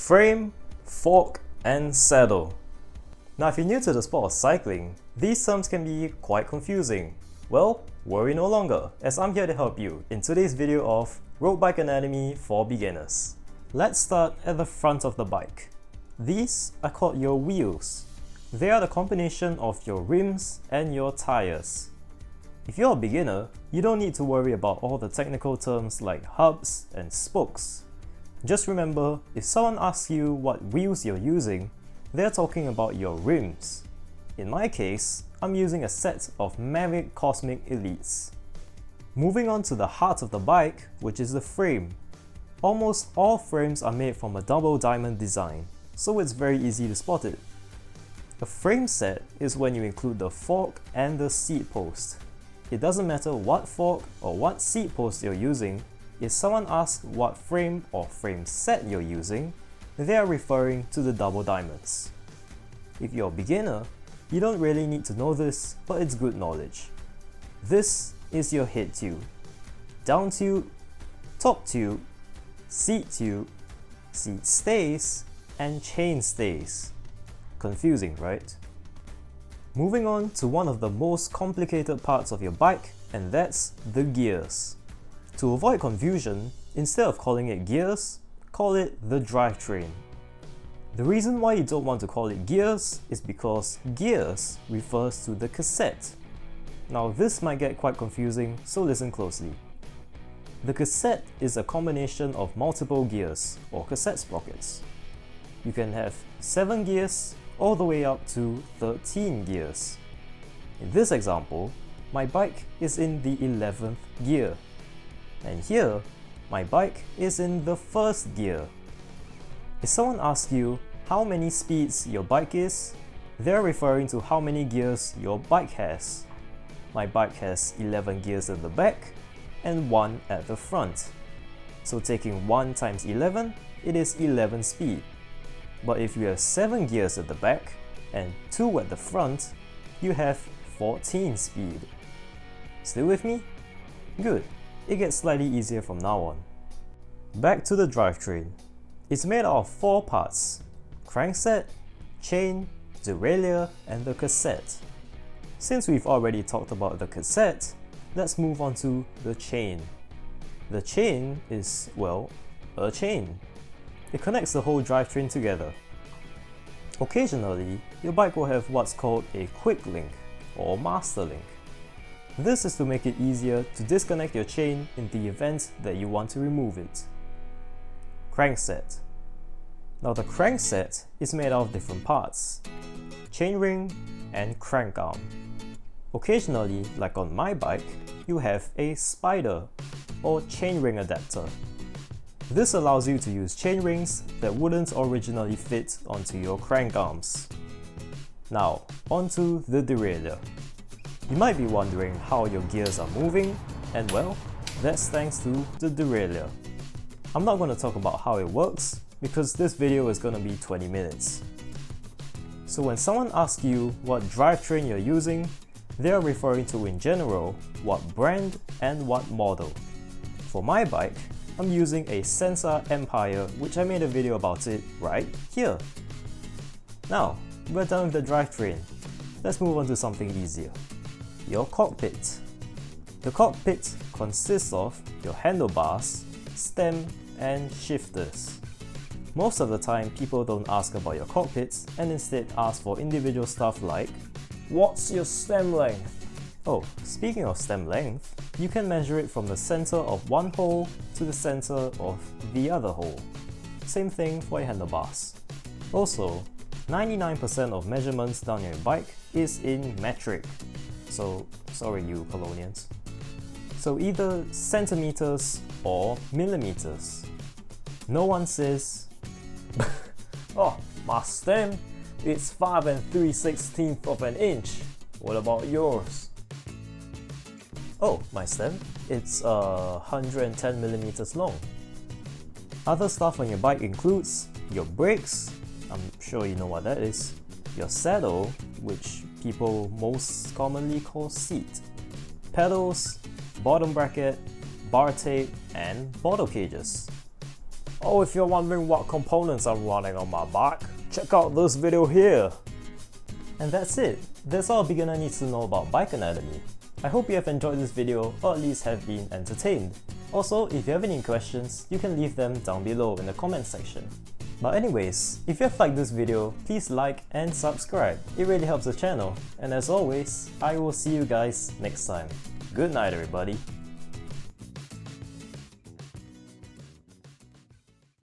Frame, fork, and saddle. Now if you're new to the sport of cycling, these terms can be quite confusing. Well, worry no longer, as I'm here to help you in today's video of Road Bike Anatomy for Beginners. Let's start at the front of the bike. These are called your wheels. They are the combination of your rims and your tires. If you're a beginner, you don't need to worry about all the technical terms like hubs and spokes. Just remember, if someone asks you what wheels you're using, they're talking about your rims. In my case, I'm using a set of Mavic Cosmic Elites. Moving on to the heart of the bike, which is the frame. Almost all frames are made from a double diamond design, so it's very easy to spot it. A frame set is when you include the fork and the seat post. It doesn't matter what fork or what seat post you're using. If someone asks what frame or frame set you're using, they are referring to the double diamonds. If you're a beginner, you don't really need to know this, but it's good knowledge. This is your head tube, down tube, top tube, seat tube, seat stays, and chain stays. Confusing, right? Moving on to one of the most complicated parts of your bike, and that's the gears. To avoid confusion, instead of calling it gears, call it the drivetrain. The reason why you don't want to call it gears is because gears refers to the cassette. Now this might get quite confusing, so listen closely. The cassette is a combination of multiple gears, or cassette sprockets. You can have 7 gears all the way up to 13 gears. In this example, my bike is in the 11th gear. And here, my bike is in the 1st gear. If someone asks you how many speeds your bike is, they're referring to how many gears your bike has. My bike has 11 gears at the back and 1 at the front. So taking 1 times 11, it is 11 speed. But if you have 7 gears at the back and 2 at the front, you have 14 speed. Still with me? Good. It gets slightly easier from now on. Back to the drivetrain. It's made out of 4 parts: crankset, chain, derailleur, and the cassette. Since we've already talked about the cassette, let's move on to the chain. The chain is, well, a chain. It connects the whole drivetrain together. Occasionally, your bike will have what's called a quick link or master link. This is to make it easier to disconnect your chain in the event that you want to remove it. Crankset. Now the crankset is made out of different parts: chainring and crank arm. Occasionally, like on my bike, you have a spider or chainring adapter. This allows you to use chainrings that wouldn't originally fit onto your crank arms. Now, onto the derailleur. You might be wondering how your gears are moving, and well, that's thanks to the derailleur. I'm not going to talk about how it works because this video is going to be 20 minutes. So when someone asks you what drivetrain you're using, they are referring to in general what brand and what model. For my bike, I'm using a Sensa Empire, which I made a video about it right here. Now, we're done with the drivetrain. Let's move on to something easier. Your cockpit. The cockpit consists of your handlebars, stem, and shifters. Most of the time, people don't ask about your cockpits and instead ask for individual stuff like, what's your stem length? Oh, speaking of stem length, you can measure it from the center of one hole to the center of the other hole. Same thing for your handlebars. Also, 99% of measurements down your bike is in metric. So, sorry you Colonians. So either centimeters or millimeters. No one says, oh, my stem, it's 5 3/16 of an inch. What about yours? Oh, my stem, it's 110 millimeters long. Other stuff on your bike includes your brakes, I'm sure you know what that is, your saddle, which people most commonly call seat, pedals, bottom bracket, bar tape, and bottle cages. Oh, if you're wondering what components I'm running on my bike, check out this video here. And that's it. That's all a beginner needs to know about bike anatomy. I hope you have enjoyed this video, or at least have been entertained. Also, if you have any questions, you can leave them down below in the comment section. But anyways, if you have liked this video, please like and subscribe. It really helps the channel. And as always, I will see you guys next time. Good night everybody.